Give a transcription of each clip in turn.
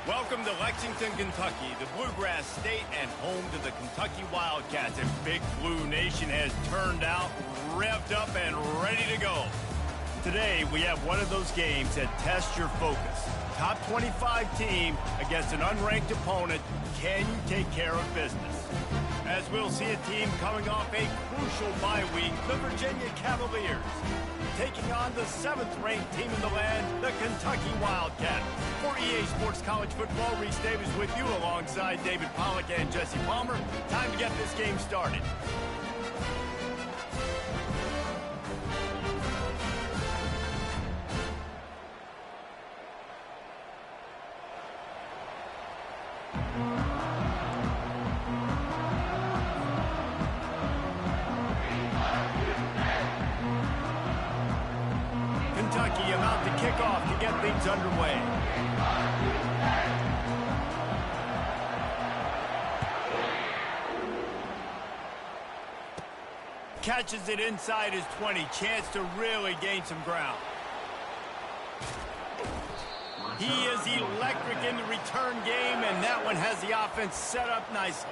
Welcome to Lexington, Kentucky, the Bluegrass State and home to the Kentucky Wildcats. And Big Blue Nation has turned out, revved up, and ready to go. Today, we have one of those games that tests your focus. Top 25 team against an unranked opponent. Can you take care of business? As we'll see a team coming off a crucial bye week, the Virginia Cavaliers, taking on the 7th-ranked team in the land, the Kentucky Wildcats. For EA Sports College Football, Reese Davis with you alongside David Pollack and Jesse Palmer. Time to get this game started. Kentucky about to kick off to get things underway. Catches it inside his 20. Chance to really gain some ground. He is electric in the return game, and that one has the offense set up nicely.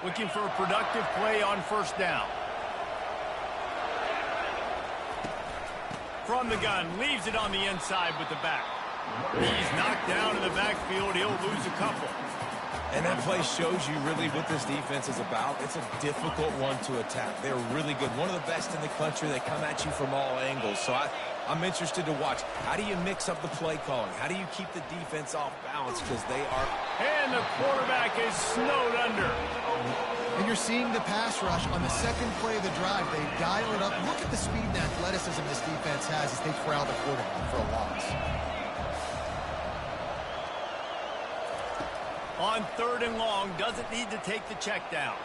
Looking for a productive play on first down. From the gun, leaves it on the inside with the back. He's knocked down in the backfield. He'll lose a couple. And that play shows you really what this defense is about. It's a difficult one to attack. They're really good. One of the best in the country. They come at you from all angles. So I'm interested to watch. How do you mix up the play calling? How do you keep the defense off balance? Because they are... And the quarterback is snowed under. And you're seeing the pass rush on the second play of the drive. They dial it up. Look at the speed and athleticism this defense has as they corral the quarterback for a loss. On 3rd and long, doesn't need to take the check down.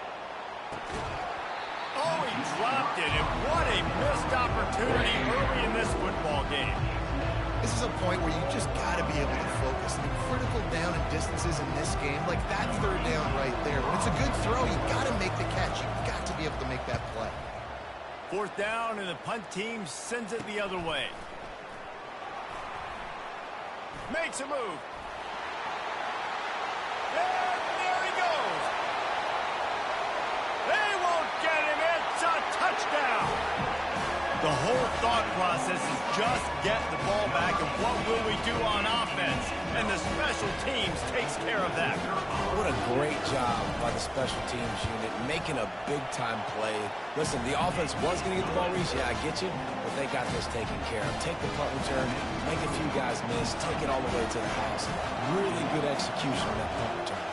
Oh, he dropped it, and what a missed opportunity early in this football game. This is a point where you just got to be able to focus. The critical down and distances in this game, like that 3rd down right there. When it's a good throw, you got to make the catch. You've got to be able to make that play. 4th down, and the punt team sends it the other way. Makes a move. And there he goes. They won't get him. It's a touchdown. The whole thought process is just get the ball back, and what will we do on offense? And the special teams takes care of that. What a great job by the special teams unit, making a big-time play. Listen, the offense was going to get the ball, Reese. Yeah, I get you, but they got this taken care of. Take the punt return, make a few guys miss, take it all the way to the house. Really good execution on that punt return.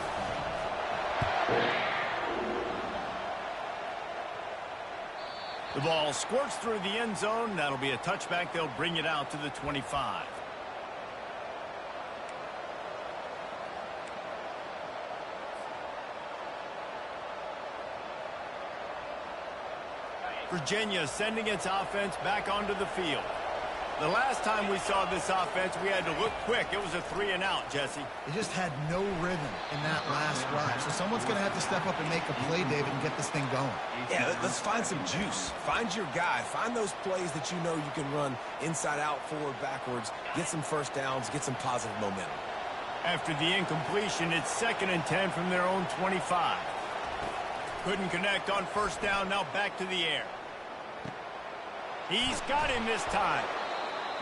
The ball squirts through the end zone. That'll be a touchback. They'll bring it out to the 25. Virginia sending its offense back onto the field. The last time we saw this offense, we had to look quick. It was a 3-and-out, Jesse. They just had no rhythm in that last drive. So someone's going to have to step up and make a play, David, and get this thing going. Yeah, let's find some juice. Find your guy. Find those plays that you know you can run inside out, forward, backwards. Get some first downs. Get some positive momentum. After the incompletion, it's 2nd and 10 from their own 25. Couldn't connect on first down. Now back to the air. He's got him this time.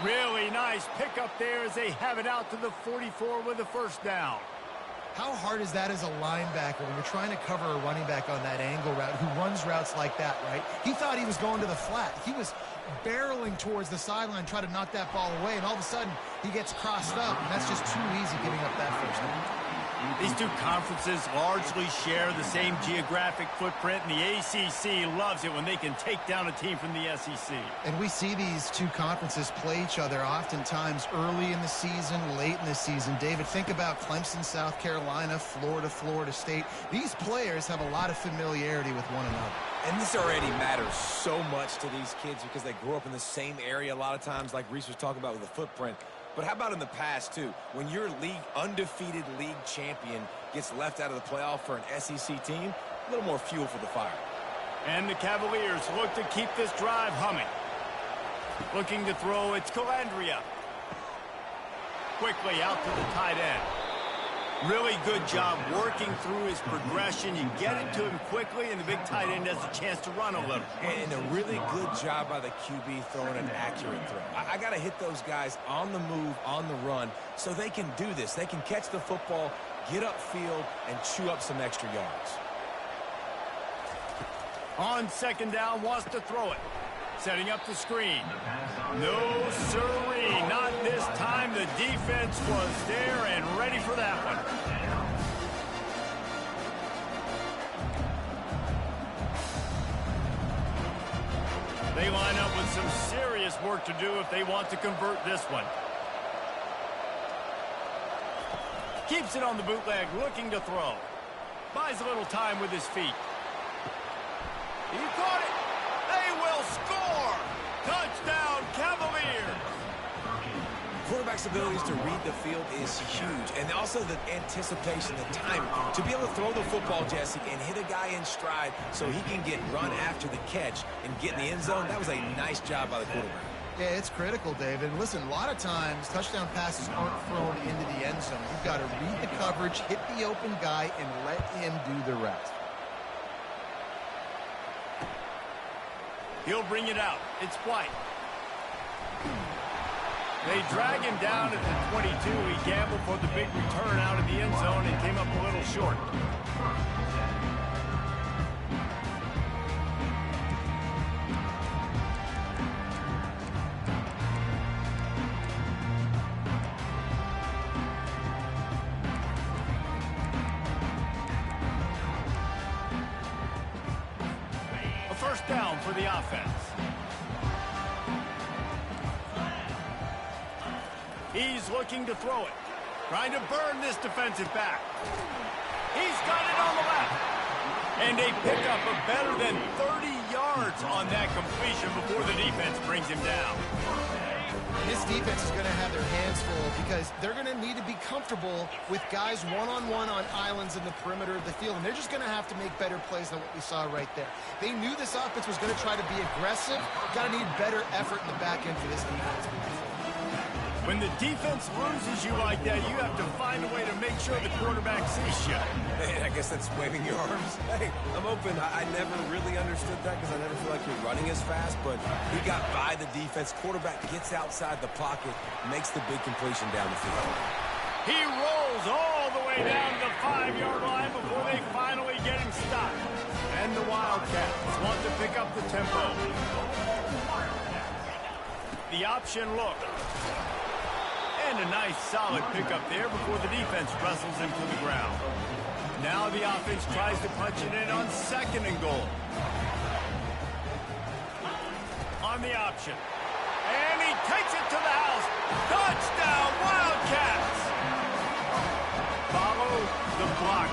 Really nice pickup there as they have it out to the 44 with a first down. How hard is that as a linebacker when you're trying to cover a running back on that angle route who runs routes like that, right? He thought he was going to the flat. He was barreling towards the sideline, trying to knock that ball away, and all of a sudden he gets crossed up, and that's just too easy giving up that first down. These two conferences largely share the same geographic footprint, and the ACC loves it when they can take down a team from the SEC. And we see these two conferences play each other oftentimes early in the season, late in the season. David, think about Clemson, South Carolina, Florida, Florida State. These players have a lot of familiarity with one another. And this already matters so much to these kids because they grew up in the same area a lot of times, like Reese was talking about with the footprint. But how about in the past, too? When your undefeated league champion gets left out of the playoff for an SEC team, a little more fuel for the fire. And the Cavaliers look to keep this drive humming. Looking to throw, it's Calandria. Quickly out to the tight end. Really good job working through his progression. You get it to him quickly, and the big tight end has a chance to run a little. And a really good job by the QB throwing an accurate throw. I got to hit those guys on the move, on the run, so they can do this. They can catch the football, get upfield, and chew up some extra yards. On second down, wants to throw it. Setting up the screen. No, sirree. Not this time. The defense was there and ready for that one. They line up with some serious work to do if they want to convert this one. Keeps it on the bootleg, looking to throw. Buys a little time with his feet. He caught it. They will score! Touchdown, Cavaliers! Quarterback's abilities to read the field is huge, and also the anticipation, the timing. To be able to throw the football, Jesse, and hit a guy in stride so he can get run after the catch and get in the end zone, that was a nice job by the quarterback. Yeah, it's critical, David. Listen, a lot of times touchdown passes aren't thrown into the end zone. You've got to read the coverage, hit the open guy, and let him do the rest. He'll bring it out. It's White. They drag him down at the 22. He gambled for the big return out of the end zone and came up a little short. A first down for the offense. He's looking to throw it. Trying to burn this defensive back. He's got it on the left. And a pickup of better than 30 yards on that completion before the defense brings him down. This defense is going to have their hands full because they're going to need to be comfortable with guys one-on-one on islands in the perimeter of the field, and they're just going to have to make better plays than what we saw right there. They knew this offense was going to try to be aggressive. Got to need better effort in the back end for this defense. When the defense loses you like that, you have to find a way to make sure the quarterback sees you. Hey, I guess that's waving your arms. Hey, I'm open. I never really understood that because I never feel like you're running as fast, but he got by the defense. Quarterback gets outside the pocket, makes the big completion down the field. He rolls all the way down to the 5-yard line before they finally get him stopped. And the Wildcats want to pick up the tempo. The option look. And a nice solid pickup there before the defense wrestles him to the ground. Now the offense tries to punch it in on second and goal. On the option. And he takes it to the house. Touchdown, Wildcats! Follow the block.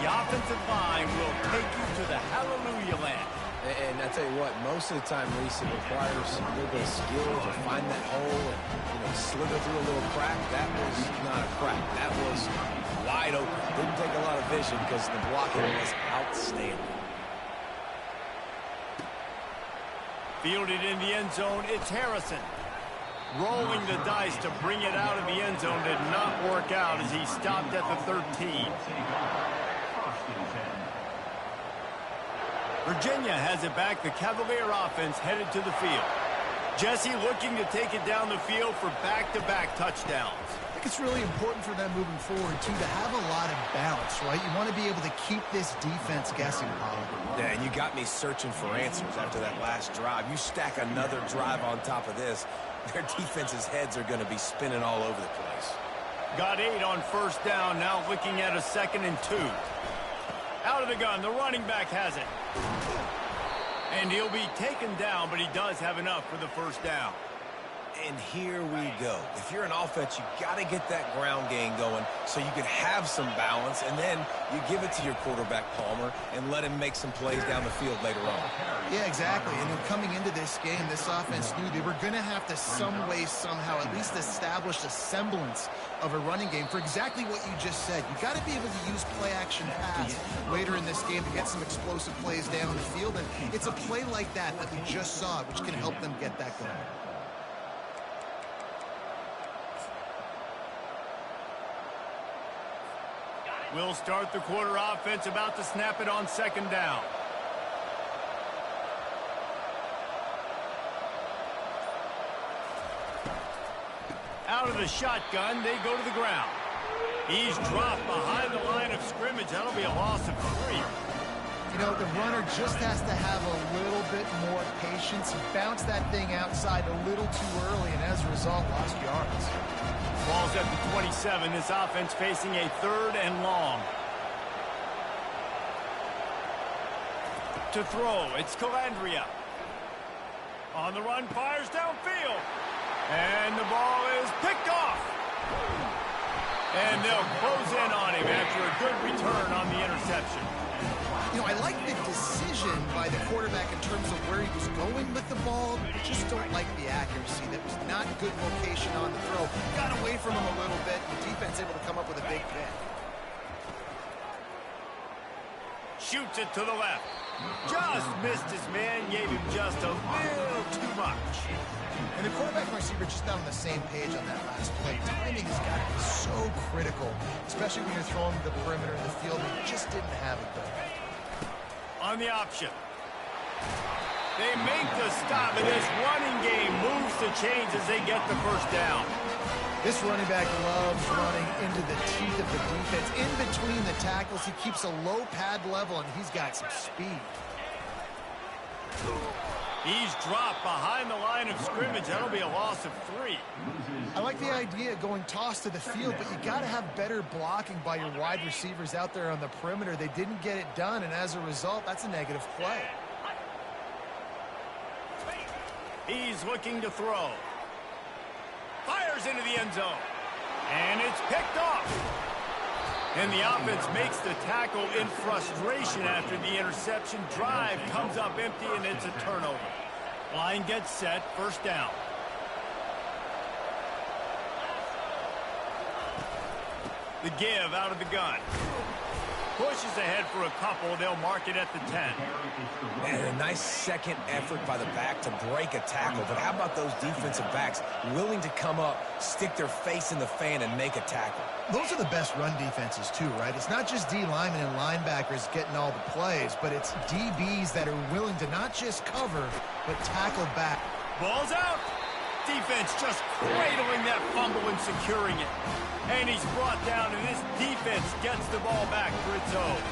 The offensive line will take you to the hallelujah land. And I tell you what, most of the time, Reese, it requires a little bit of skill to find that hole and, slither through a little crack. That was not a crack. That was wide open. Didn't take a lot of vision because the blocking was outstanding. Fielded in the end zone, it's Harrison. Rolling the dice to bring it out of the end zone did not work out as he stopped at the 13. Virginia has it back. The Cavalier offense headed to the field. Jesse looking to take it down the field for back-to-back touchdowns. I think it's really important for them moving forward, too, to have a lot of balance, right? You want to be able to keep this defense guessing, Pollock. Yeah, and you got me searching for answers after that last drive. You stack another drive on top of this, their defense's heads are going to be spinning all over the place. Got 8 on first down, now looking at a 2nd and 2. Out of the gun, the running back has it. And he'll be taken down, but he does have enough for the first down. And here we go. If you're an offense, you got to get that ground game going so you can have some balance, and then you give it to your quarterback, Palmer, and let him make some plays down the field later on. Yeah, exactly. And coming into this game, this offense knew they were going to have to some way, somehow, at least establish a semblance of a running game for exactly what you just said. You got to be able to use play-action pass later in this game to get some explosive plays down the field, and it's a play like that that we just saw, which can help them get that going. We'll start the quarter offense, about to snap it on second down. Out of the shotgun, they go to the ground. He's dropped behind the line of scrimmage. That'll be a loss of 3. You know, the runner just has to have a little bit more patience. He bounced that thing outside a little too early, and as a result, lost yards. Ball's at the 27. This offense facing a 3rd and long. To throw, it's Calandria. On the run, fires downfield. And the ball is picked off. And they'll close in on him after a good return on the interception. You know, I like the decision by the quarterback in terms of where he was going with the ball, but I just don't like the accuracy. That was not good location on the throw. Got away from him a little bit. The defense able to come up with a big pick. Shoots it to the left. Just missed his man, gave him just a little too much. And the quarterback and receiver just not on the same page on that last play. Timing has got to be so critical, especially when you're throwing the perimeter in the field. He just didn't have it there. On the option. They make the stop, and this running game moves the chains as they get the first down. This running back loves running into the teeth of the defense. In between the tackles, he keeps a low pad level, and he's got some speed. He's dropped behind the line of scrimmage. That'll be a loss of 3. I like the idea of going toss to the field, but you got to have better blocking by your wide receivers out there on the perimeter. They didn't get it done, and as a result, that's a negative play. He's looking to throw. Fires into the end zone. And it's picked off. And the offense makes the tackle in frustration after the interception. Drive comes up empty, and it's a turnover. Line gets set, first down. The give out of the gun. Pushes ahead for a couple. They'll mark it at the 10. And a nice second effort by the back to break a tackle. But how about those defensive backs willing to come up, stick their face in the fan, and make a tackle? Those are the best run defenses, too, right? It's not just D linemen and linebackers getting all the plays, but it's DBs that are willing to not just cover, but tackle back. Ball's out. Defense just cradling that fumble and securing it. And he's brought down, and this defense gets the ball back for its own.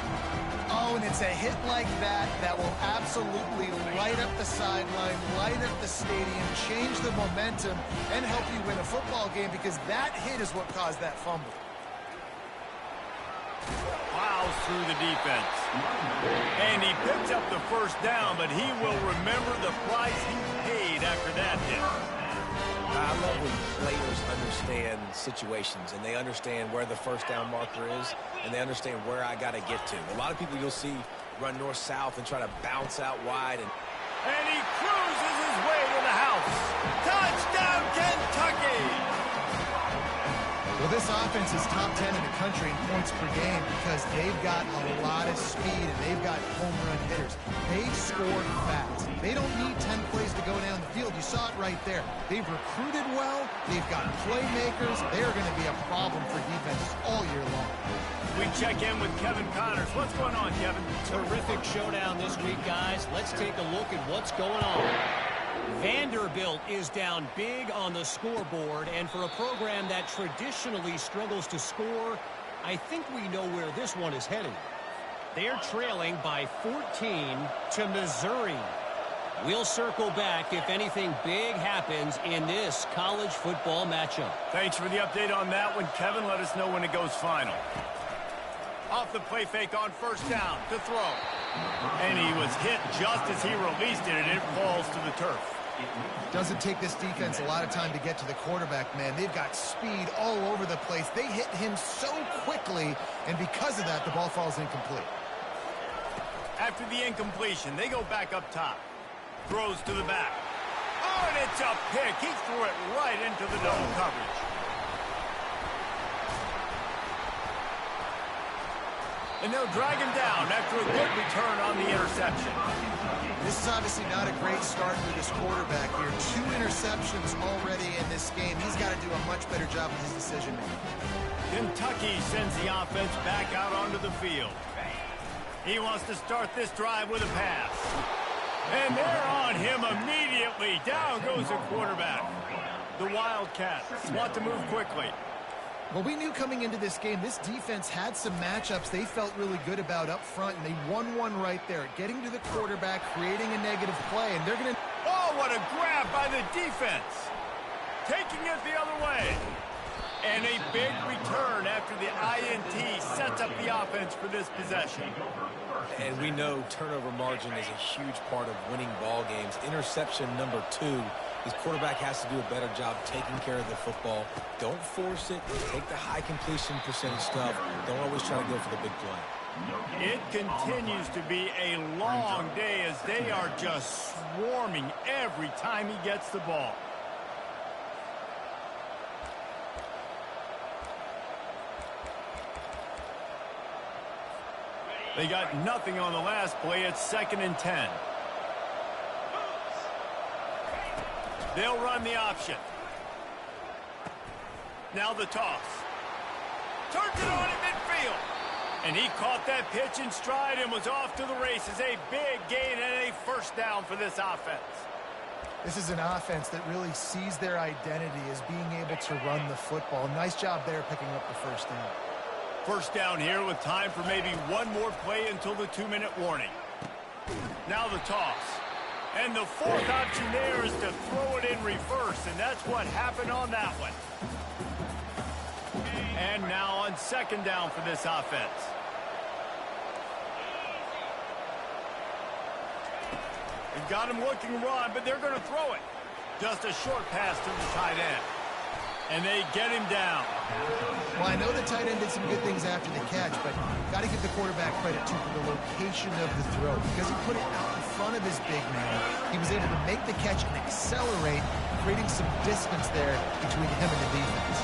Oh, and it's a hit like that that will absolutely light up the sideline, light up the stadium, change the momentum, and help you win a football game, because that hit is what caused that fumble. Plows through the defense. And he picks up the first down, but he will remember the price he paid after that hit. I love when players understand situations, and they understand where the first down marker is, and they understand where I got to get to. A lot of people you'll see run north-south and try to bounce out wide. And he cruises his way to the house. Touchdown, Kentucky! Well, this offense is top 10 in the country in points per game because they've got a lot of speed and they've got home run hitters. They score fast. They don't need 10 plays to go down the field. You saw it right there. They've recruited well. They've got playmakers. They're going to be a problem for defenses all year long. We check in with Kevin Connors. What's going on, Kevin? Terrific showdown this week, guys. Let's take a look at what's going on. Vanderbilt is down big on the scoreboard, and for a program that traditionally struggles to score, I think we know where this one is headed. They're trailing by 14 to Missouri. We'll circle back if anything big happens in this college football matchup. Thanks for the update on that one, Kevin. Let us know when it goes final. Off the play fake on first down to throw. And he was hit just as he released it, and it falls to the turf. Doesn't take this defense a lot of time to get to the quarterback, man. They've got speed all over the place. They hit him so quickly, and because of that, the ball falls incomplete. After the incompletion, they go back up top. Throws to the back. Oh, and it's a pick. He threw it right into the double coverage. And they'll drag him down after a good return on the interception. This is obviously not a great start for this quarterback here. 2 interceptions already in this game. He's got to do a much better job with his decision-making. Kentucky sends the offense back out onto the field. He wants to start this drive with a pass. And they're on him immediately. Down goes the quarterback. The Wildcats want to move quickly. Well, we knew coming into this game, this defense had some matchups they felt really good about up front, and they won one right there, getting to the quarterback, creating a negative play, and they're going to... Oh, what a grab by the defense. Taking it the other way. And a big return after the INT sets up the offense for this possession. And we know turnover margin is a huge part of winning ball games. Interception number 2. His quarterback has to do a better job taking care of the football. Don't force it. Take the high completion percentage stuff. Don't always try to go for the big play. It continues to be a long day as they are just swarming every time he gets the ball. They got nothing on the last play. It's 2nd and 10. They'll run the option. Now the toss. Turns it on in midfield. And he caught that pitch in stride and was off to the races. A big gain and a first down for this offense. This is an offense that really sees their identity as being able to run the football. Nice job there picking up the first down. First down here with time for maybe one more play until the 2-minute warning. Now the toss. And the 4th option there is to throw it in reverse, and that's what happened on that one. And now on 2nd down for this offense. They've got him looking run, but they're going to throw it. Just a short pass to the tight end. And they get him down. Well, I know the tight end did some good things after the catch, but got to give the quarterback credit, too, for the location of the throw. Because he put it out in front of his big man, he was able to make the catch and accelerate, creating some distance there between him and the defense.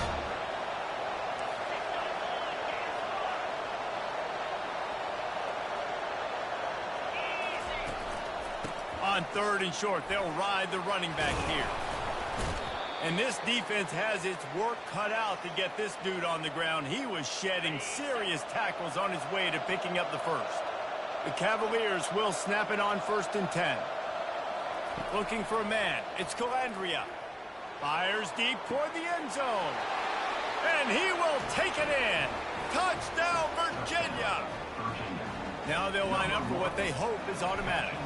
On 3rd and short, they'll ride the running back here. And this defense has its work cut out to get this dude on the ground. He was shedding serious tackles on his way to picking up the first. The Cavaliers will snap it on 1st and 10. Looking for a man. It's Calandria. Fires deep toward the end zone. And he will take it in. Touchdown, Virginia. Now they'll line up for what they hope is automatic.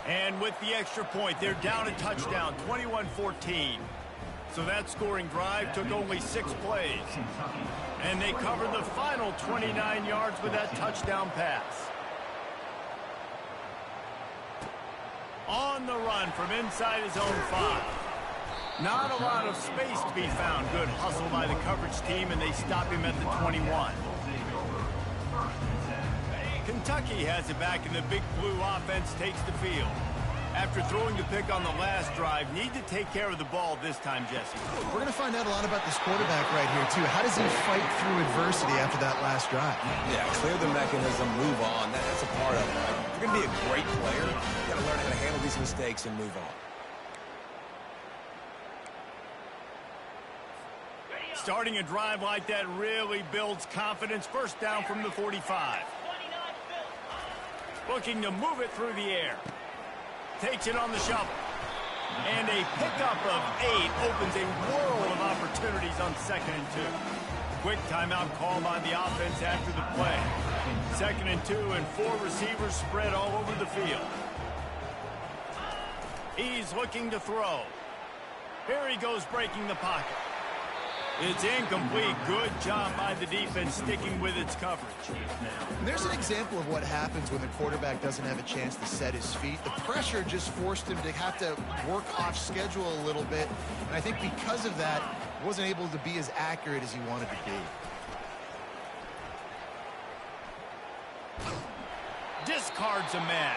And with the extra point, they're down a touchdown, 21-14. So that scoring drive took only 6 plays. And they covered the final 29 yards with that touchdown pass. On the run from inside his own 5. Not a lot of space to be found. Good hustle by the coverage team, and they stop him at the 21. Kentucky has it back, and the Big Blue offense takes the field. After throwing the pick on the last drive, need to take care of the ball this time, Jesse. We're going to find out a lot about this quarterback right here, too. How does he fight through adversity after that last drive? Yeah, clear the mechanism, move on. That's a part of it. If you're going to be a great player, you got to learn how to handle these mistakes and move on. Starting a drive like that really builds confidence. First down from the 45. Looking to move it through the air. Takes it on the shovel. And a pickup of 8 opens a world of opportunities on 2nd and 2. Quick timeout call by the offense after the play. 2nd and 2 and 4 receivers spread all over the field. He's looking to throw. Here he goes breaking the pocket. It's incomplete. Good job by the defense sticking with its coverage. There's an example of what happens when the quarterback doesn't have a chance to set his feet. The pressure just forced him to have to work off schedule a little bit. And I think because of that, wasn't able to be as accurate as he wanted to be. Discards a man.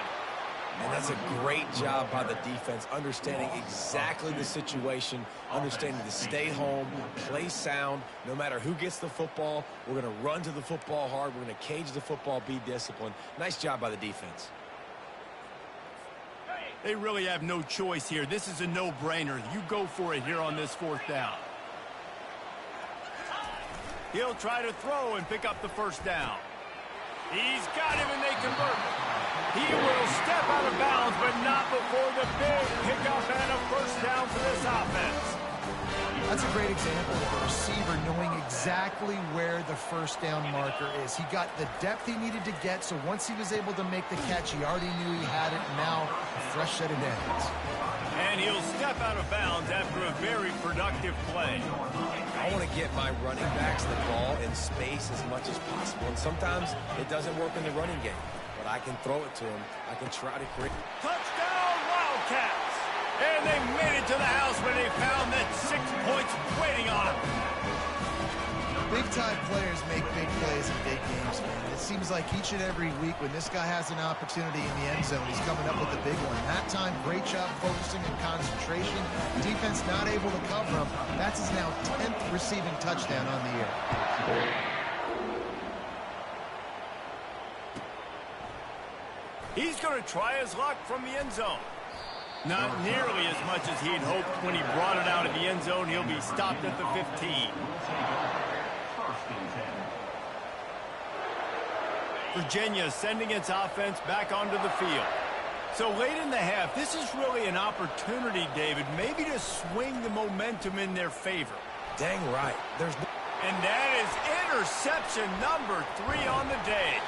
And that's a great job by the defense, understanding exactly the situation, understanding to stay home, play sound. No matter who gets the football, we're going to run to the football hard. We're going to cage the football, be disciplined. Nice job by the defense. They really have no choice here. This is a no-brainer. You go for it here on this fourth down. He'll try to throw and pick up the first down. He's got him, and they convert. He will step out of bounds, but not before the big pickup and a first down for this offense. That's a great example of a receiver knowing exactly where the first down marker is. He got the depth he needed to get, so once he was able to make the catch, he already knew he had it, and now a fresh set of downs. And he'll step out of bounds after a very productive play. I want to get my running backs the ball in space as much as possible, and sometimes it doesn't work in the running game. But I can throw it to him. I can try to create. Touchdown, Wildcats! And they made it to the house when they found that 6 points waiting on them. Big-time players make big plays in big games, man. It seems like each and every week when this guy has an opportunity in the end zone, he's coming up with a big one. That time, great job focusing and concentration. Defense not able to cover him. That's his now 10th receiving touchdown on the year. He's going to try his luck from the end zone. Not nearly as much as he'd hoped when he brought it out of the end zone. He'll be stopped at the 15. Virginia sending its offense back onto the field. So late in the half, this is really an opportunity, David, maybe to swing the momentum in their favor. Dang right. And that is interception number 3 on the day.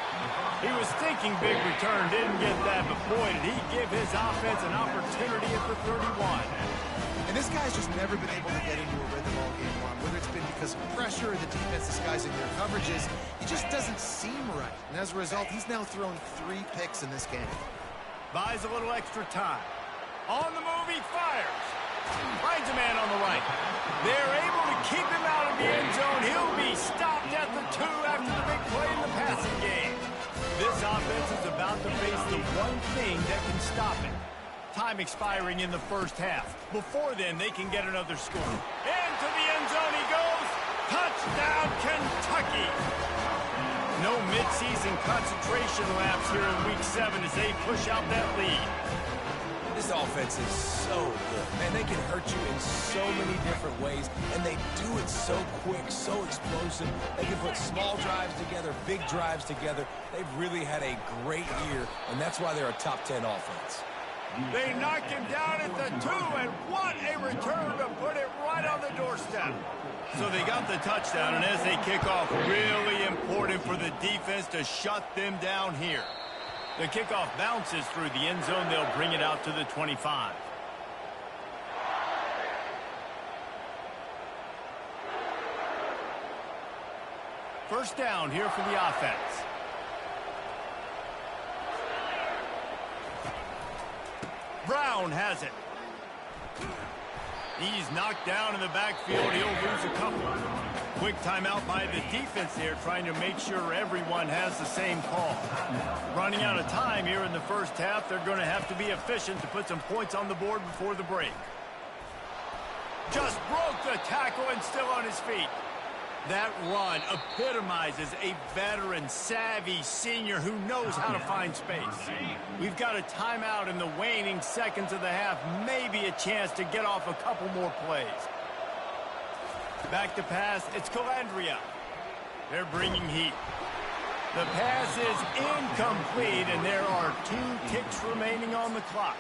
He was thinking big return, didn't get that, but boy, did he give his offense an opportunity at the 31. And this guy's just never been able to get into a rhythm all game long, whether it's been because of pressure or the defense disguising their coverages. He just doesn't seem right. And as a result, he's now thrown 3 picks in this game. Buys a little extra time. On the move, he fires. Finds a man on the right. They're able to keep him out of the end zone. He'll be stopped at the 2 after the big play in the passing game. This offense is about to face the one thing that can stop it. Time expiring in the first half. Before then, they can get another score. Into the end zone he goes. Touchdown, Kentucky. No midseason concentration laps here in Week 7 as they push out that lead. This offense is so good. Man, they can hurt you in so many different ways, and they do it so quick, so explosive. They can put small drives together, big drives together. They've really had a great year, and that's why they're a top 10 offense. They knock him down at the 2, and what a return to put it right on the doorstep. So they got the touchdown, and as they kick off, really important for the defense to shut them down here. The kickoff bounces through the end zone. They'll bring it out to the 25. First down here for the offense. Brown has it. He's knocked down in the backfield. He'll lose a couple. Quick timeout by the defense there, trying to make sure everyone has the same call. Running out of time here in the first half. They're going to have to be efficient to put some points on the board before the break. Just broke the tackle and still on his feet. That run epitomizes a veteran, savvy senior who knows how to find space. We've got a timeout in the waning seconds of the half, maybe a chance to get off a couple more plays. Back to pass, it's Calandria. They're bringing heat. The pass is incomplete, and there are 2 ticks remaining on the clock.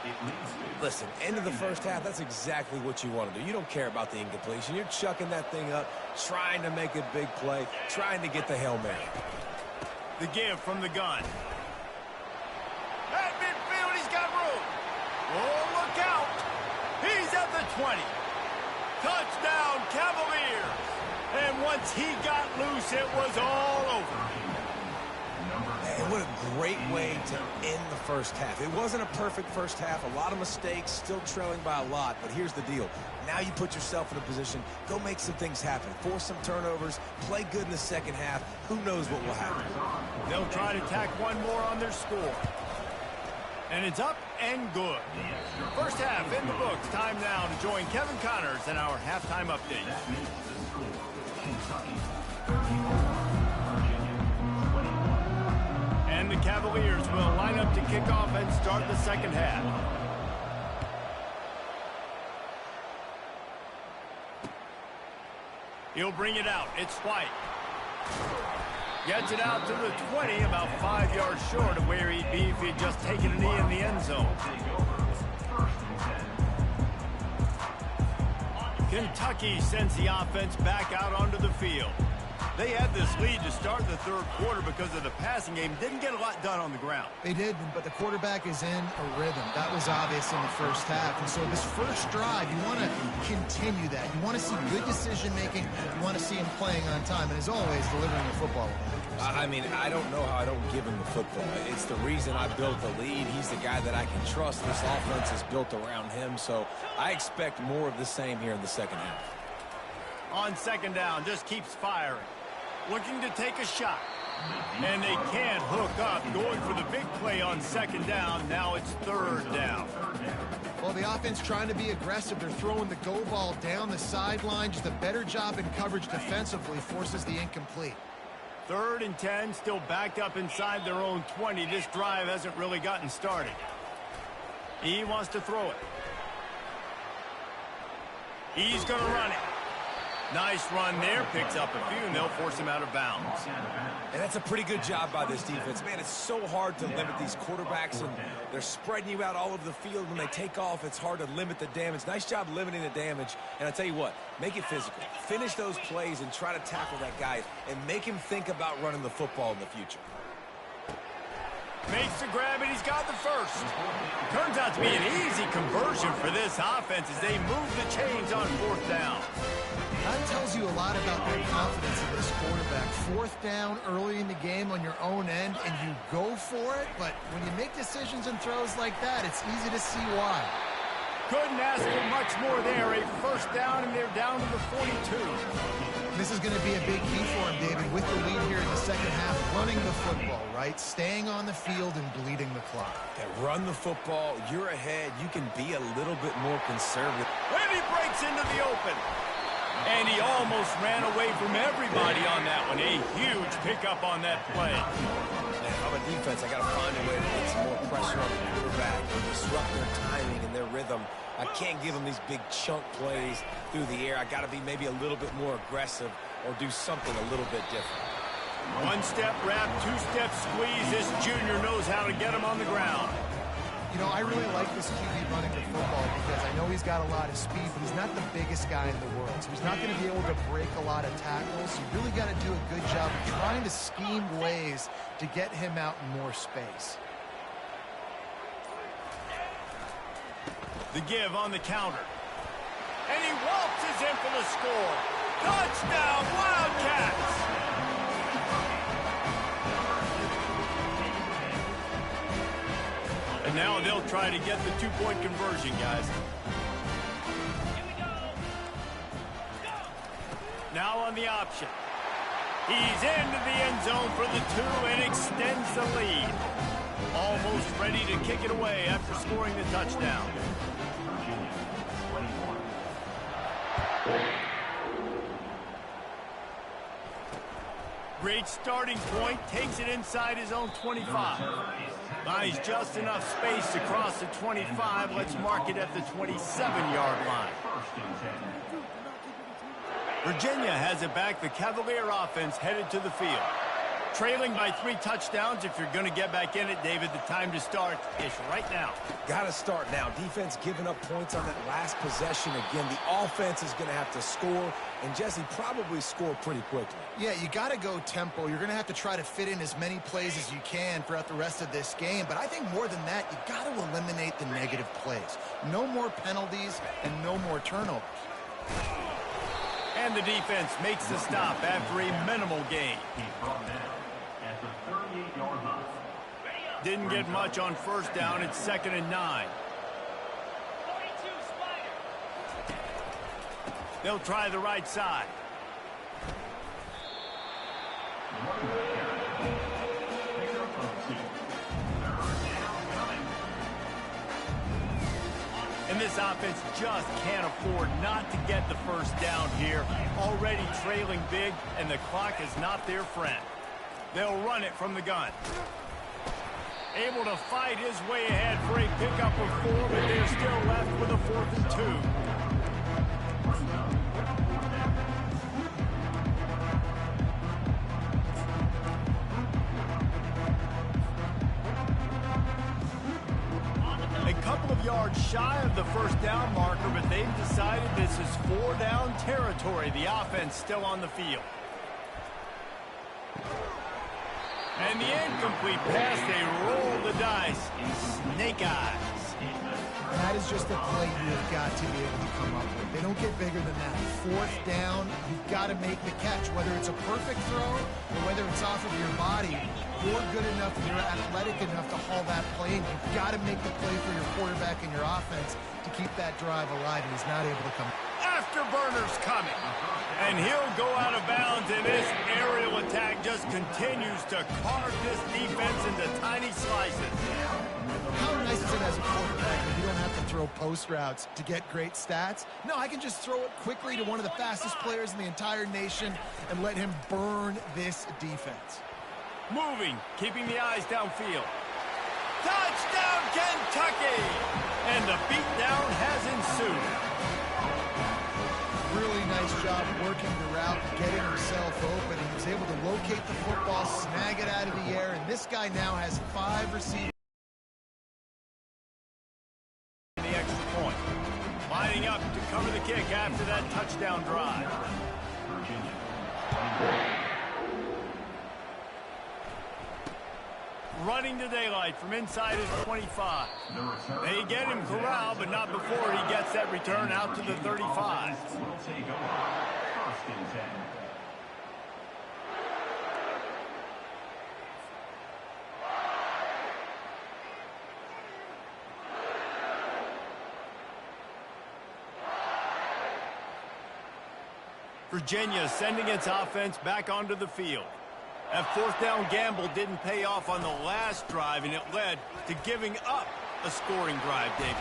Listen, end of the first half, that's exactly what you want to do. You don't care about the incompletion. You're chucking that thing up, trying to make a big play, trying to get the Hail Mary. The give from the gun. At midfield, he's got room. Oh, look out. He's at the 20. Touchdown, Cavaliers. And once he got loose, it was all over. And what a great way to end the first half. It wasn't a perfect first half. A lot of mistakes, still trailing by a lot. But here's the deal. Now you put yourself in a position, go make some things happen. Force some turnovers, play good in the second half. Who knows what will happen? They'll try to tack one more on their score. And it's up and good. First half in the books. Time now to join Kevin Connors in our halftime update. And the Cavaliers will line up to kick off and start the second half. He'll bring it out. It's White. Gets it out to the 20, about 5 yards short of where he'd be if he'd just taken a knee in the end zone. Kentucky sends the offense back out onto the field. They had this lead to start the third quarter because of the passing game. Didn't get a lot done on the ground. They did, but the quarterback is in a rhythm. That was obvious in the first half. And so this first drive, you want to continue that. You want to see good decision-making. You want to see him playing on time. And as always, delivering the football. I mean, I don't know how I don't give him the football. It's the reason I built the lead. He's the guy that I can trust. This offense is built around him. So I expect more of the same here in the second half. On second down, just keeps firing. Looking to take a shot. And they can't hook up. Going for the big play on second down. Now it's third down. Well, the offense trying to be aggressive. They're throwing the go ball down the sideline. Just a better job in coverage defensively forces the incomplete. 3rd and 10, still backed up inside their own 20. This drive hasn't really gotten started. He wants to throw it. He's going to run it. Nice run there. Picks up a few, and they'll force him out of bounds. And that's a pretty good job by this defense. Man, it's so hard to limit these quarterbacks, and they're spreading you out all over the field. When they take off, it's hard to limit the damage. Nice job limiting the damage. And I tell you what, make it physical. Finish those plays and try to tackle that guy and make him think about running the football in the future. Makes the grab, and he's got the first. Turns out to be an easy conversion for this offense as they move the chains on 4th down. That tells you a lot about their confidence in this quarterback. 4th down early in the game on your own end, and you go for it. But when you make decisions and throws like that, it's easy to see why. Couldn't ask for much more there. A first down, and they're down to the 42. This is going to be a big key for him, David, with the lead here in the second half, running the football, right? Staying on the field and bleeding the clock. Yeah, run the football. You're ahead. You can be a little bit more conservative. And he breaks into the open. And he almost ran away from everybody on that one. A huge pickup on that play. Man, if I'm a defense, I got to find a way to put some more pressure on the quarterback and disrupt their timing and their rhythm. I can't give them these big chunk plays through the air. I got to be maybe a little bit more aggressive or do something a little bit different. 1-step wrap, 2-step squeeze. This junior knows how to get him on the ground. You know, I really like this QB running the football because I know he's got a lot of speed, but he's not the biggest guy in the world. So he's not going to be able to break a lot of tackles. You really got to do a good job of trying to scheme ways to get him out in more space. The give on the counter. And he waltzes in for the score. Touchdown, Wildcats! And now they'll try to get the 2-point conversion, guys. Now on the option. He's into the end zone for the 2 and extends the lead. Almost ready to kick it away after scoring the touchdown. Great starting point, takes it inside his own 25. Buys just enough space to cross the 25. Let's mark it at the 27-yard line. Virginia has it back. The Cavalier offense headed to the field. Trailing by 3 touchdowns. If you're going to get back in it, David, the time to start is right now. Got to start now. Defense giving up points on that last possession again. The offense is going to have to score, and Jesse probably score pretty quickly. Yeah, you got to go tempo. You're going to have to try to fit in as many plays as you can throughout the rest of this game. But I think more than that, you got to eliminate the negative plays. No more penalties and no more turnovers. And the defense makes the stop after a minimal gain. Didn't get much on first down. It's 2nd and 9. They'll try the right side. And this offense just can't afford not to get the first down here. Already trailing big, and the clock is not their friend. They'll run it from the gun. Able to fight his way ahead for a pickup of 4, but they're still left with a 4th and 2. A couple of yards shy of the first down marker, but they've decided this is 4-down territory. The offense still on the field. And the incomplete pass, they roll the dice. Snake eyes. That is just a play you've got to be able to come up with. They don't get bigger than that. 4th down, you've got to make the catch. Whether it's a perfect throw or whether it's off of your body, you're good enough and you're athletic enough to haul that play in. You've got to make the play for your quarterback and your offense to keep that drive alive, and he's not able to come. Afterburner's coming. And he'll go out of bounds, and this aerial attack just continues to carve this defense into tiny slices. How nice is it as a quarterback when you don't have to throw post routes to get great stats? No, I can just throw it quickly to one of the fastest players in the entire nation and let him burn this defense. Moving, keeping the eyes downfield. Touchdown, Kentucky! And the beatdown has ensued. Really nice job working the route, getting himself open. He was able to locate the football, snag it out of the air, and this guy now has 5 receivers. The extra point. Lining up to cover the kick after that touchdown drive. Running to daylight from inside his 25. They get him corralled, but not before he gets that return out to the 35. Virginia sending its offense back onto the field. That 4th down gamble didn't pay off on the last drive, and it led to giving up a scoring drive, David.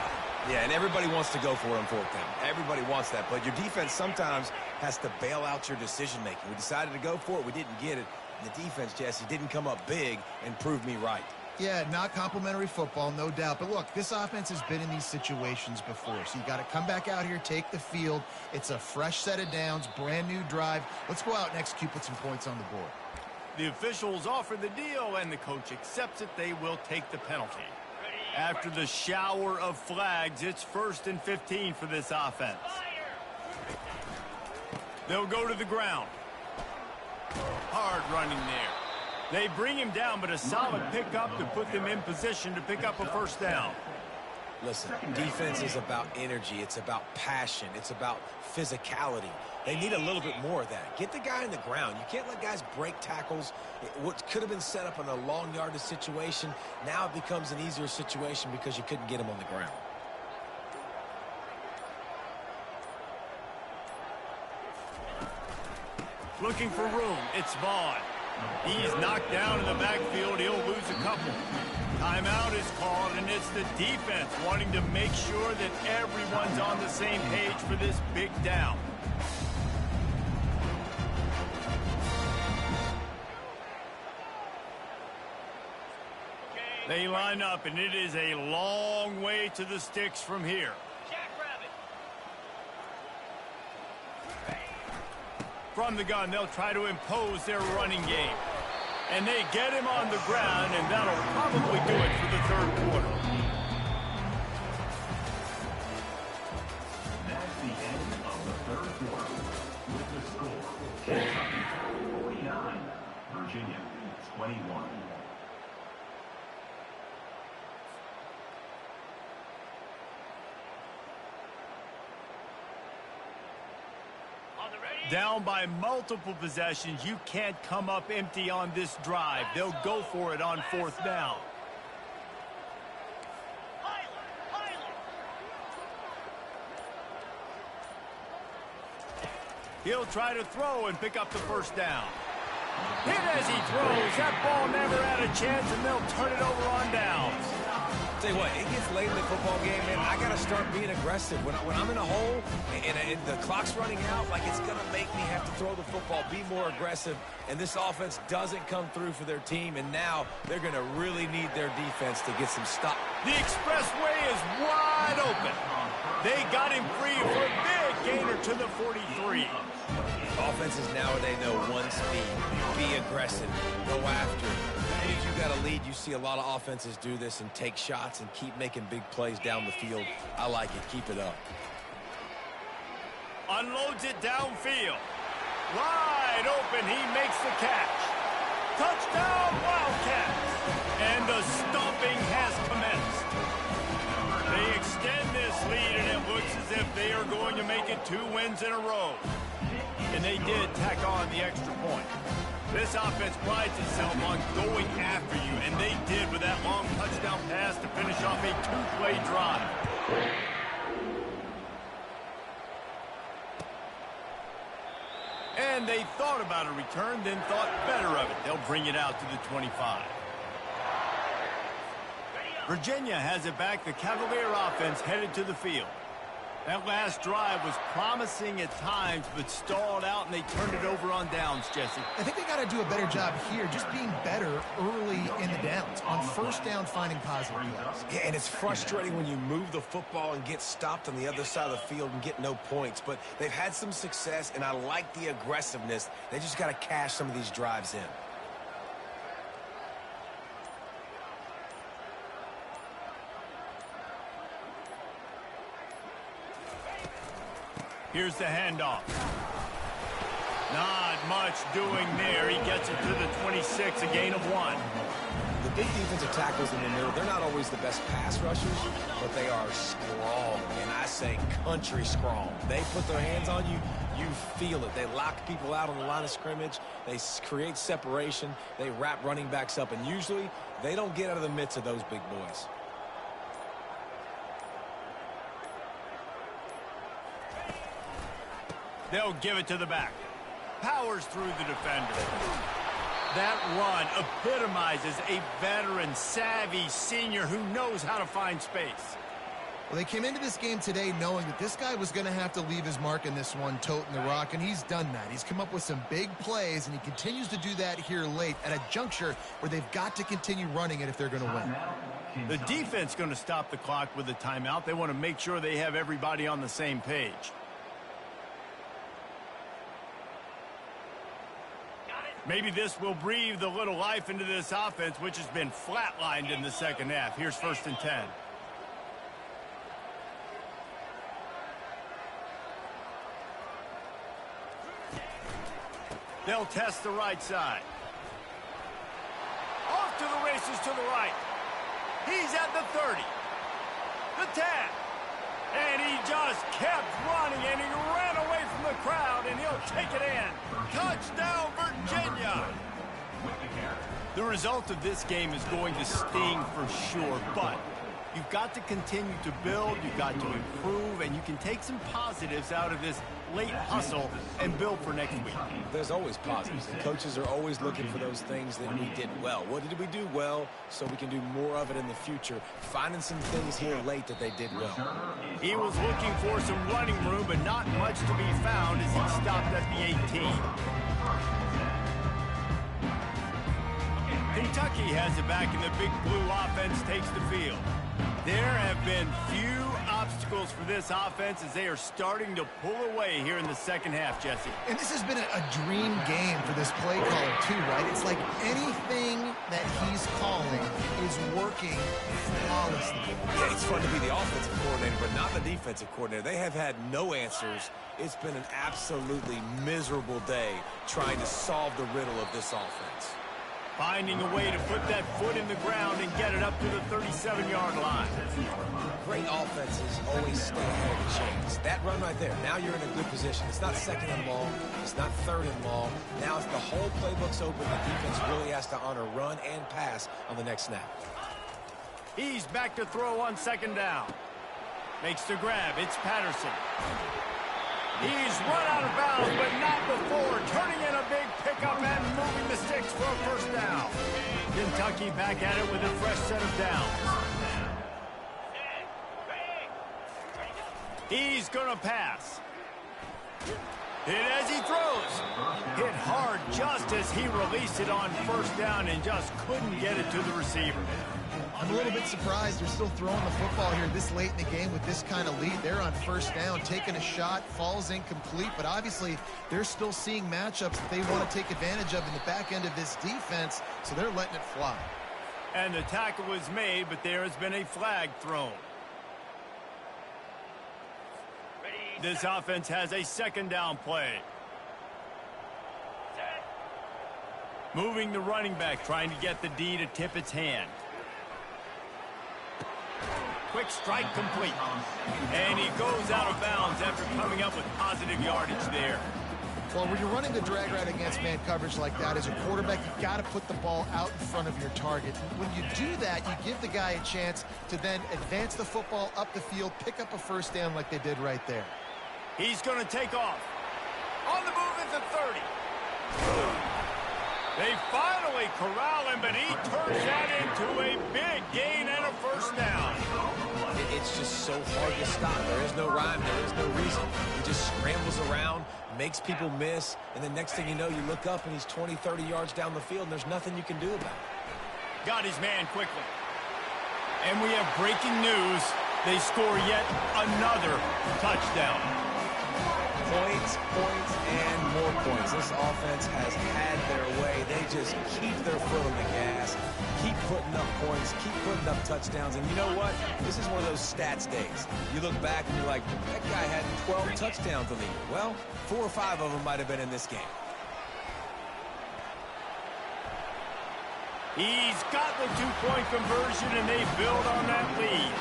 Yeah, and everybody wants to go for it on 4th down. Everybody wants that, but your defense sometimes has to bail out your decision-making. We decided to go for it. We didn't get it. And the defense, Jesse, didn't come up big and prove me right. Yeah, not complimentary football, no doubt. But look, this offense has been in these situations before. So you got to come back out here, take the field. It's a fresh set of downs, brand new drive. Let's go out and execute, put some points on the board. The officials offer the deal, and the coach accepts it. They will take the penalty. After the shower of flags, it's 1st and 15 for this offense. They'll go to the ground. Hard running there. They bring him down, but a solid pickup to put them in position to pick up a 1st down. Listen, defense is about energy. It's about passion. It's about physicality. They need a little bit more of that. Get the guy in the ground. You can't let guys break tackles. What could have been set up in a long yardage situation, now it becomes an easier situation because you couldn't get him on the ground. Looking for room. It's Vaughn. He's knocked down in the backfield. He'll lose a couple. Timeout is called, and it's the defense wanting to make sure that everyone's on the same page for this big down. They line up, and it is a long way to the sticks from here. From the gun, they'll try to impose their running game. And they get him on the ground, and that'll probably do it for the 3rd quarter. That's the end of the 3rd quarter. With the score, Kentucky 49, Virginia 21. Down by multiple possessions, you can't come up empty on this drive. They'll go for it on 4th down. He'll try to throw and pick up the 1st down. Hit as he throws. That ball never had a chance, and they'll turn it over on downs. Tell you what, it gets late in the football game, man. I got to start being aggressive. When I'm in a hole and the clock's running out, like it's going to make me have to throw the football, be more aggressive, and this offense doesn't come through for their team, and now they're going to really need their defense to get some stop. The expressway is wide open. They got him free for a big gainer to the 43. Offenses nowadays know one speed. Be aggressive. Go after it. If you got a lead, you see a lot of offenses do this and take shots and keep making big plays down the field. I like it. Keep it up. Unloads it downfield. Wide open. He makes the catch. Touchdown, Wildcats. And the stomping has commenced. They extend this lead, and it looks as if they are going to make it 2 wins in a row. And they did tack on the extra point. This offense prides itself on going after you, and they did with that long touchdown pass to finish off a 2-play drive. And they thought about a return, then thought better of it. They'll bring it out to the 25. Virginia has it back. The Cavalier offense headed to the field. That last drive was promising at times, but stalled out, and they turned it over on downs, Jesse. I think they got to do a better job here, just being better early in the downs. On first down, finding positive plays. Yeah, and it's frustrating when you move the football and get stopped on the other side of the field and get no points. But they've had some success, and I like the aggressiveness. They just got to cash some of these drives in. Here's the handoff. Not much doing there. He gets it to the 26, a gain of 1. The big defensive tackles in the middle, they're not always the best pass rushers, but they are strong, and I say country strong. They put their hands on you, you feel it. They lock people out on the line of scrimmage. They create separation. They wrap running backs up, and usually they don't get out of the midst of those big boys. They'll give it to the back. Powers through the defender. That run epitomizes a veteran, savvy senior who knows how to find space. Well, they came into this game today knowing that this guy was going to have to leave his mark in this one, toting the rock, and he's done that. He's come up with some big plays, and he continues to do that here late at a juncture where they've got to continue running it if they're going to win. The defense going to stop the clock with a timeout. They want to make sure they have everybody on the same page. Maybe this will breathe a little life into this offense, which has been flatlined in the second half. Here's 1st and 10. They'll test the right side. Off to the races to the right. He's at the 30. The 10. And he just kept running, and he ran away from the crowd, and he'll take it in. Touchdown, Virginia! The result of this game is going to sting for sure, but you've got to continue to build, you've got to improve, and you can take some positives out of this late hustle and build for next week. There's always positives, and coaches are always looking for those things that we did well. What did we do well so we can do more of it in the future? Finding some things here late that they did well. He was looking for some running room, but not much to be found as he stopped at the 18. Kentucky has it back, and the Big Blue offense takes the field. There have been few obstacles for this offense as they are starting to pull away here in the second half, Jesse. And this has been a dream game for this play caller, too, right? It's like anything that he's calling is working flawlessly. Yeah, it's fun to be the offensive coordinator, but not the defensive coordinator. They have had no answers. It's been an absolutely miserable day trying to solve the riddle of this offense. Finding a way to put that foot in the ground and get it up to the 37-yard line. Great offenses always stay ahead of the chains. That run right there, now you're in a good position. It's not 2nd and long. It's not 3rd and long. Now it's the whole playbook's open. The defense really has to honor run and pass on the next snap. He's back to throw on 2nd down. Makes the grab. It's Patterson. He's run out of bounds, but not before. Turning in a big pickup and moving the sticks for a 1st down. Kentucky back at it with a fresh set of downs. He's going to pass. Hit as he throws. Hit hard just as he released it on first down and just couldn't get it to the receiver. I'm a little bit surprised they're still throwing the football here this late in the game with this kind of lead. They're on first down, taking a shot, falls incomplete, but obviously they're still seeing matchups that they want to take advantage of in the back end of this defense, so they're letting it fly. And the tackle was made, but there has been a flag thrown. This offense has a second down play. Moving the running back, trying to get the D to tip its hand. Quick strike complete. And he goes out of bounds after coming up with positive yardage there. Well, when you're running the drag route against man coverage like that, as a quarterback, you've got to put the ball out in front of your target. When you do that, you give the guy a chance to then advance the football up the field, pick up a first down like they did right there. He's going to take off. On the move at the 30. They finally corral him, but he turns that into a big gain and a first down. It's just so hard to stop. There is no rhyme. There is no reason. He just scrambles around, makes people miss, and the next thing you know, you look up and he's 20, 30 yards down the field, and there's nothing you can do about it. Got his man quickly. And we have breaking news. They score yet another touchdown. Points, and more points. This offense has had their way. They just keep their foot on the gas, keep putting up points, keep putting up touchdowns. And you know what? This is one of those stats days. You look back and you're like, that guy had 12 touchdowns on the year. Well, 4 or 5 of them might have been in this game. He's got the 2-point conversion, and they build on that lead.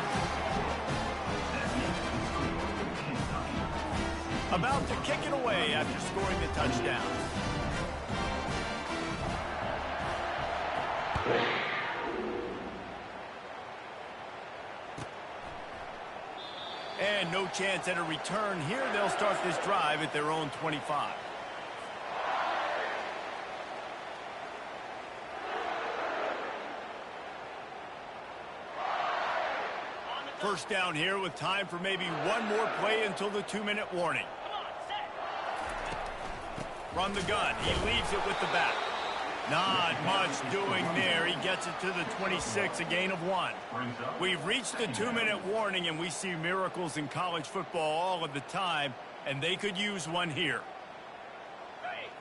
About to kick it away after scoring the touchdown. And no chance at a return here. They'll start this drive at their own 25. First down here with time for maybe one more play until the 2-minute warning. From the gun, he leaves it with the back. Not much doing there. He gets it to the 26, a gain of 1. We've reached the 2-minute warning, and we see miracles in college football all of the time, and they could use one here.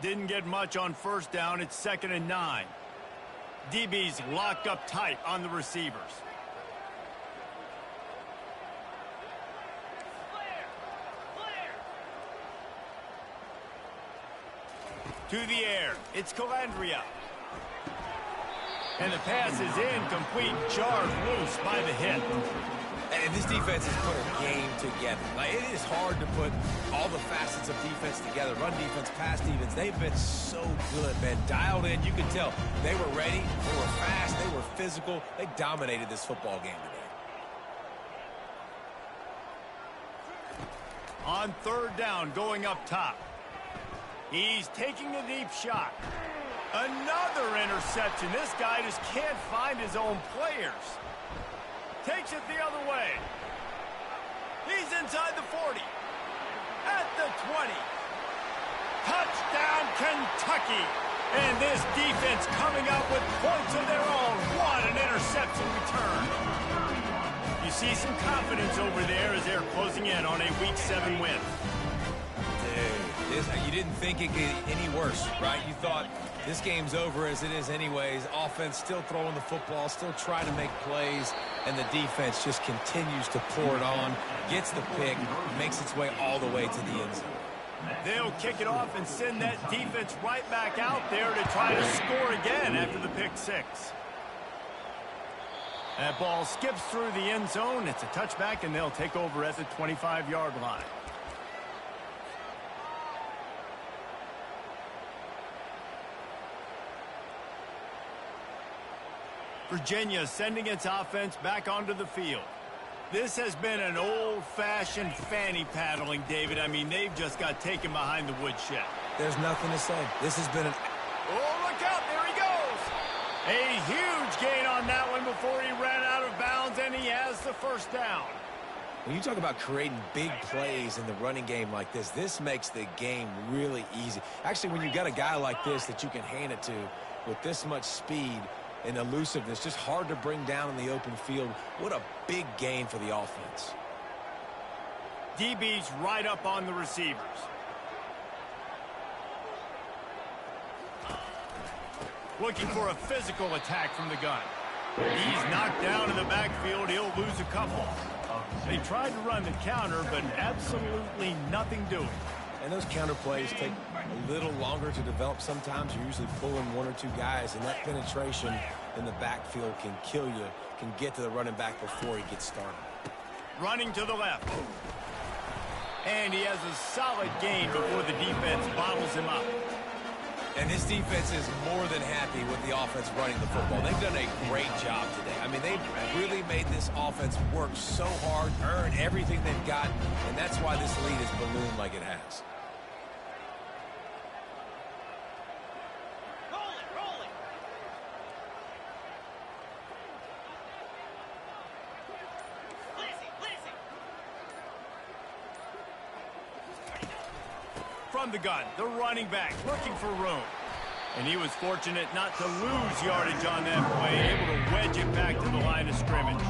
Didn't get much on first down. It's 2nd and 9. DB's locked up tight on the receivers. To the air, it's Calandria. And the pass is incomplete, jarred loose by the hit. And this defense has put a game together. Like, it is hard to put all the facets of defense together. Run defense, pass defense. They've been so good, man. Dialed in, you can tell. They were ready, they were fast, they were physical. They dominated this football game today. On 3rd down, going up top. He's taking a deep shot. Another interception. This guy just can't find his own players. Takes it the other way. He's inside the 40. At the 20. Touchdown, Kentucky. And this defense coming up with points of their own. What an interception return. You see some confidence over there as they're closing in on a Week 7 win. You didn't think it could get any worse, right? You thought this game's over as it is anyways. Offense still throwing the football, still trying to make plays, and the defense just continues to pour it on, gets the pick, makes its way all the way to the end zone. They'll kick it off and send that defense right back out there to try to score again after the pick 6. That ball skips through the end zone. It's a touchback, and they'll take over at the 25-yard line. Virginia sending its offense back onto the field. This has been an old-fashioned fanny paddling, David. I mean, they've just got taken behind the woodshed. There's nothing to say. This has been an... Oh, look out. There he goes. A huge gain on that one before he ran out of bounds, and he has the first down. When you talk about creating big plays in the running game like this makes the game really easy. Actually, when you've got a guy like this that you can hand it to with this much speed and elusiveness, just hard to bring down in the open field, what a big gain for the offense. DB's right up on the receivers. Looking for a physical attack from the gun. He's knocked down in the backfield. He'll lose a couple. They tried to run the counter, but absolutely nothing doing. And those counter plays take a little longer to develop sometimes. You're usually pulling one or two guys, and that penetration in the backfield can kill you, can get to the running back before he gets started. Running to the left. And he has a solid gain before the defense bottles him up. And this defense is more than happy with the offense running the football. They've done a great job today. I mean, they've really made this offense work so hard, earn everything they've got, and that's why this lead has ballooned like it has. Rolling. From the gun, the running back looking for room. And he was fortunate not to lose yardage on that play, able to wedge it back to the line of scrimmage.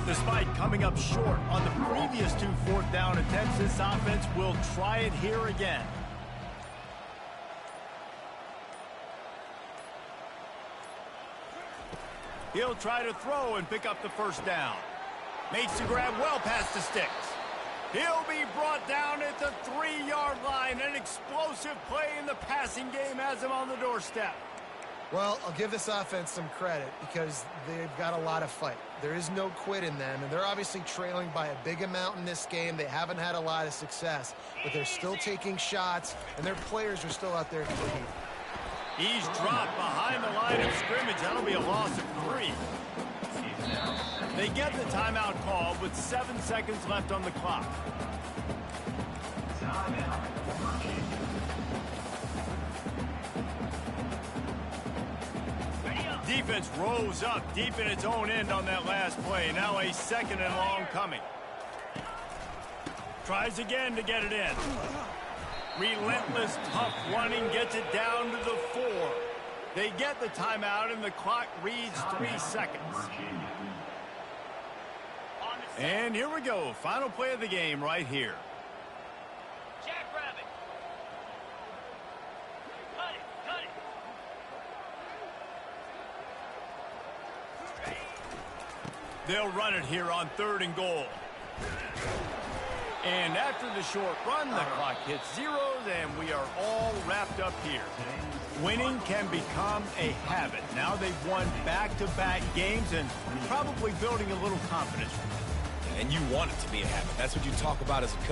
Despite coming up short on the previous 2 fourth-down attempts, this offense will try it here again. He'll try to throw and pick up the first down. Makes the grab well past the sticks. He'll be brought down at the 3-yard line. An explosive play in the passing game has him on the doorstep. Well, I'll give this offense some credit because they've got a lot of fight. There is no quit in them, and they're obviously trailing by a big amount in this game. They haven't had a lot of success, but they're still taking shots, and their players are still out there competing. He's dropped behind the line of scrimmage. That'll be a loss of 3. They get the timeout called with 7 seconds left on the clock. Defense rose up deep in its own end on that last play. Now a second and long coming. Tries again to get it in. Relentless, tough running gets it down to the 4. They get the timeout, and the clock reads 3 seconds. And here we go. Final play of the game right here. They'll run it here on 3rd and goal. And after the short run, the clock hits zeros, and we are all wrapped up here. Winning can become a habit. Now they've won back-to-back games and probably building a little confidence. And you want it to be a habit. That's what you talk about as a coach.